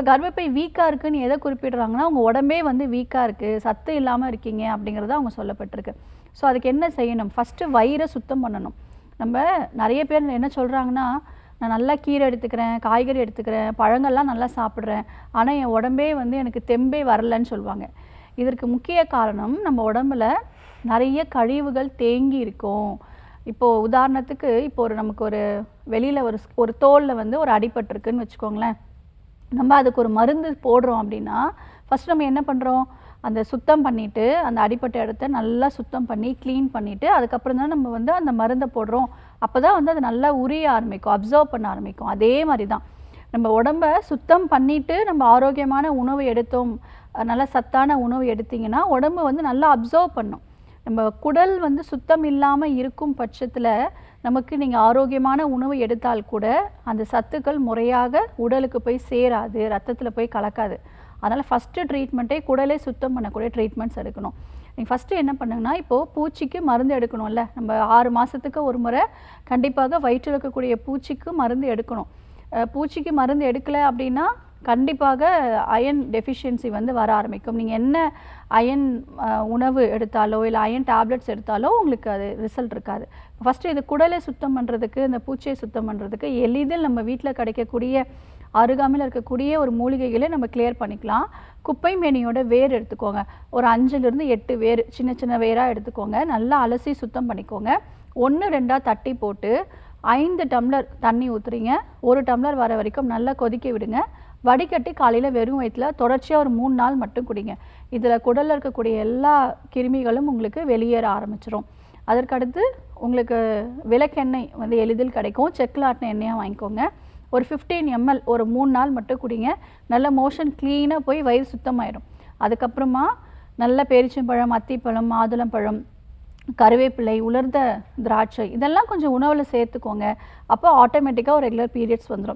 கர்ப்பப்பை வீக்காக இருக்குன்னு எதை குறிப்பிடுறாங்கன்னா உங்கள் உடம்பே வந்து வீக்காக இருக்குது, சத்து இல்லாமல் இருக்கீங்க அப்படிங்கிறத அவங்க சொல்லப்பட்டிருக்கு. ஸோ அதுக்கு என்ன செய்யணும்? ஃபஸ்ட்டு வயிறை சுத்தம் பண்ணணும். நம்ம நிறைய பேர் என்ன சொல்கிறாங்கன்னா, நான் நல்லா கீரை எடுத்துக்கிறேன், காய்கறி எடுத்துக்கிறேன், பழங்கள்லாம் நல்லா சாப்பிட்றேன், ஆனால் என் உடம்பே வந்து எனக்கு தெம்பே வரலன்னு சொல்லுவாங்க. இதற்கு முக்கிய காரணம் நம்ம உடம்புல நிறைய கழிவுகள் தேங்கி இருக்கும். இப்போது உதாரணத்துக்கு நமக்கு ஒரு வெளியில் ஒரு தோலில் வந்து ஒரு அடிபட்டிருக்குன்னு வச்சுக்கோங்களேன். நம்ம அதுக்கு ஒரு மருந்து போடுறோம் அப்படின்னா ஃபஸ்ட் நம்ம என்ன பண்ணுறோம்? அந்த சுத்தம் பண்ணிவிட்டு அந்த அடிப்பட்ட இடத்த நல்லா சுத்தம் பண்ணி க்ளீன் பண்ணிவிட்டு அதுக்கப்புறம் தான் நம்ம வந்து அந்த மருந்தை போடுறோம். அப்போ தான் வந்து அது நல்லா உரிய ஆரம்பிக்கும், அப்சர்வ் பண்ண ஆரம்பிக்கும். அதே மாதிரி தான் நம்ம உடம்பை சுத்தம் பண்ணிவிட்டு நம்ம ஆரோக்கியமான உணவு எடுத்தோம், நல்ல சத்தான உணவு எடுத்திங்கன்னா உடம்பு வந்து நல்லா அப்சர்வ் பண்ணும். நம்ம குடல் வந்து சுத்தம் இல்லாமல் இருக்கும் பட்சத்தில் நமக்கு நீங்கள் ஆரோக்கியமான உணவு எடுத்தால் கூட அந்த சத்துக்கள் முறையாக உடலுக்கு போய் சேராது, ரத்தத்தில் போய் கலக்காது. அதனால் ஃபஸ்ட்டு ட்ரீட்மெண்ட்டே குடலை சுத்தம் பண்ணக்கூடிய ட்ரீட்மெண்ட்ஸ் எடுக்கணும். நீங்கள் ஃபஸ்ட்டு என்ன பண்ணுங்கன்னா, இப்போது பூச்சிக்கு மருந்து எடுக்கணும்ல, நம்ம 6 மாதத்துக்கு ஒரு முறை கண்டிப்பாக வயிற்றில் இருக்கக்கூடிய பூச்சிக்கு மருந்து எடுக்கணும். பூச்சிக்கு மருந்து எடுக்கலை அப்படின்னா கண்டிப்பாக அயன் டெஃபிஷியன்சி வந்து வர ஆரம்பிக்கும். நீங்கள் என்ன அயன் உணவு எடுத்தாலோ இல்லை அயன் டேப்லெட்ஸ் எடுத்தாலோ உங்களுக்கு அது ரிசல்ட் இருக்காது. ஃபஸ்ட்டு இது குடலை சுத்தம் பண்ணுறதுக்கு, இந்த பூச்சியை சுத்தம் பண்ணுறதுக்கு எளிதில் நம்ம வீட்டில் கிடைக்கக்கூடிய அருகாமையில் இருக்கக்கூடிய ஒரு மூலிகைகளை நம்ம கிளியர் பண்ணிக்கலாம். குப்பை மேனியோட வேர் எடுத்துக்கோங்க. ஒரு 5லிருந்து 8 வேர் சின்ன சின்ன வேராக எடுத்துக்கோங்க. நல்லா அலசி சுத்தம் பண்ணிக்கோங்க. 1 2 தட்டி போட்டு 5 டம்ளர் தண்ணி ஊற்றுறீங்க. 1 டம்ளர் வர வரைக்கும் நல்லா கொதிக்க விடுங்க. வடிகட்டி காலையில் வெறும் வயிற்றில் தொடர்ச்சியாக ஒரு 3 நாள் மட்டும் குடிங்க. இதில் குடலில் இருக்கக்கூடிய எல்லா கிருமிகளும் உங்களுக்கு வெளியேற ஆரம்பிச்சிடும். அதற்கடுத்து உங்களுக்கு விளக்கெண்ணெய் வந்து எளிதில் கிடைக்கும். செக்கில் ஆட்டின எண்ணெயாக வாங்கிக்கோங்க. ஒரு 15 ml ஒரு 3 நாள் மட்டும் குடிங்க. நல்ல மோஷன் க்ளீனாக போய் வயிறு சுத்தமாயிடும். அதுக்கப்புறமா நல்ல பேரிச்சம்பழம், அத்திப்பழம், மாதுளம்பழம், கருவேப்பிலை, உலர்ந்த திராட்சை இதெல்லாம் கொஞ்சம் உணவில் சேர்த்துக்கோங்க. அப்போ ஆட்டோமேட்டிக்காக ஒரு ரெகுலர் பீரியட்ஸ் வந்துடும்.